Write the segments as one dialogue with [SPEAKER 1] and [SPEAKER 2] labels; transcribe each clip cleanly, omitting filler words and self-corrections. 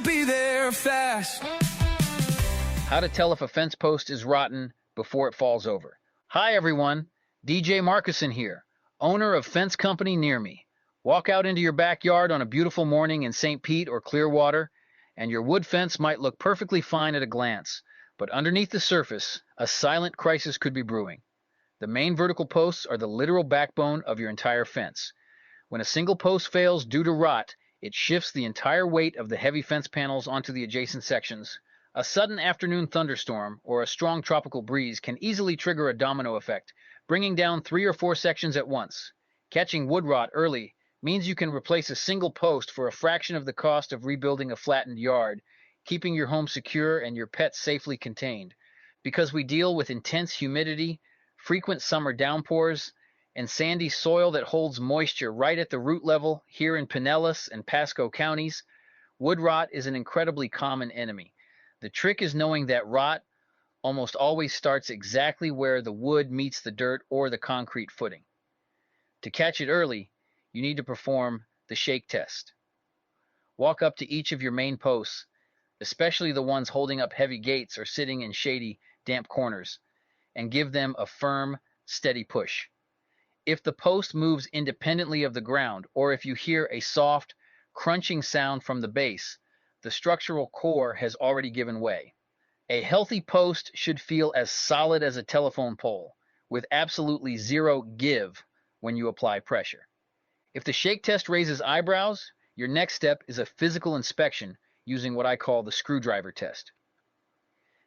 [SPEAKER 1] be there fast.
[SPEAKER 2] How to tell if a fence post is rotten before it falls over. Hi everyone, DJ Marcussen here, owner of Fence Company Near Me. Walk out into your backyard on a beautiful morning in St. Pete or Clearwater, and your wood fence might look perfectly fine at a glance, but underneath the surface, a silent crisis could be brewing. The main vertical posts are the literal backbone of your entire fence. When a single post fails due to rot, it shifts the entire weight of the heavy fence panels onto the adjacent sections. A sudden afternoon thunderstorm or a strong tropical breeze can easily trigger a domino effect, bringing down 3 or 4 sections at once. Catching wood rot early means you can replace a single post for a fraction of the cost of rebuilding a flattened yard, keeping your home secure and your pets safely contained. Because we deal with intense humidity, frequent summer downpours, and sandy soil that holds moisture right at the root level here in Pinellas and Pasco counties, wood rot is an incredibly common enemy. The trick is knowing that rot almost always starts exactly where the wood meets the dirt or the concrete footing. To catch it early, you need to perform the shake test. Walk up to each of your main posts, especially the ones holding up heavy gates or sitting in shady, damp corners, and give them a firm, steady push. If the post moves independently of the ground, or if you hear a soft, crunching sound from the base, the structural core has already given way. A healthy post should feel as solid as a telephone pole, with absolutely zero give when you apply pressure. If the shake test raises eyebrows, your next step is a physical inspection using what I call the screwdriver test.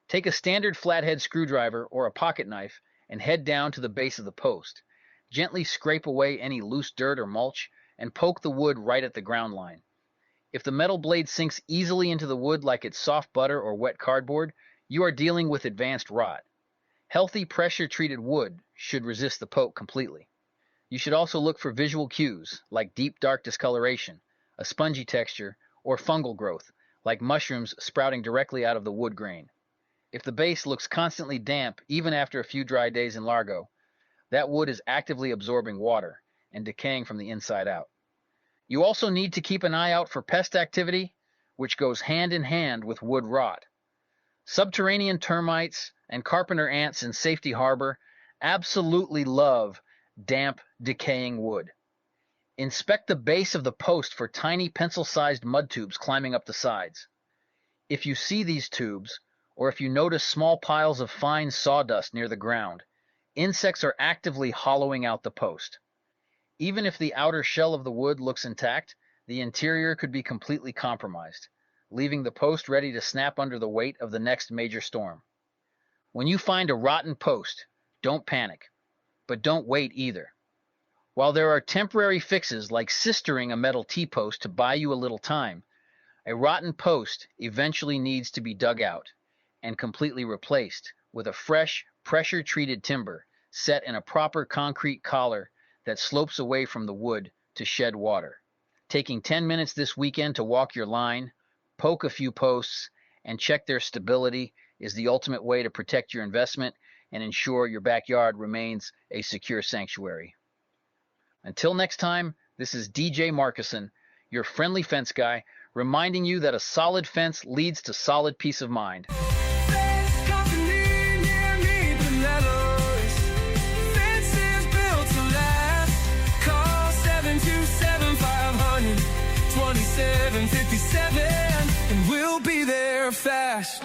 [SPEAKER 2] Take a standard flathead screwdriver or a pocket knife and head down to the base of the post. Gently scrape away any loose dirt or mulch and poke the wood right at the ground line. If the metal blade sinks easily into the wood like it's soft butter or wet cardboard, you are dealing with advanced rot. Healthy pressure-treated wood should resist the poke completely. You should also look for visual cues like deep dark discoloration, a spongy texture, or fungal growth like mushrooms sprouting directly out of the wood grain. If the base looks constantly damp even after a few dry days in Largo, that wood is actively absorbing water and decaying from the inside out. You also need to keep an eye out for pest activity, which goes hand in hand with wood rot. Subterranean termites and carpenter ants in Safety Harbor absolutely love damp, decaying wood. Inspect the base of the post for tiny pencil-sized mud tubes climbing up the sides. If you see these tubes, or if you notice small piles of fine sawdust near the ground, insects are actively hollowing out the post. Even if the outer shell of the wood looks intact, the interior could be completely compromised, leaving the post ready to snap under the weight of the next major storm. When you find a rotten post, don't panic. But don't wait either. While there are temporary fixes like sistering a metal T-post to buy you a little time, a rotten post eventually needs to be dug out and completely replaced with a fresh, pressure-treated timber set in a proper concrete collar that slopes away from the wood to shed water. Taking 10 minutes this weekend to walk your line, poke a few posts, and check their stability is the ultimate way to protect your investment and ensure your backyard remains a secure sanctuary. Until next time, this is DJ Marcussen, your friendly fence guy, reminding you that a solid fence leads to solid peace of mind.
[SPEAKER 1] Fence Company Near Me, Pinellas. Fences built to last. Call 727-500-2757 and we'll be there fast.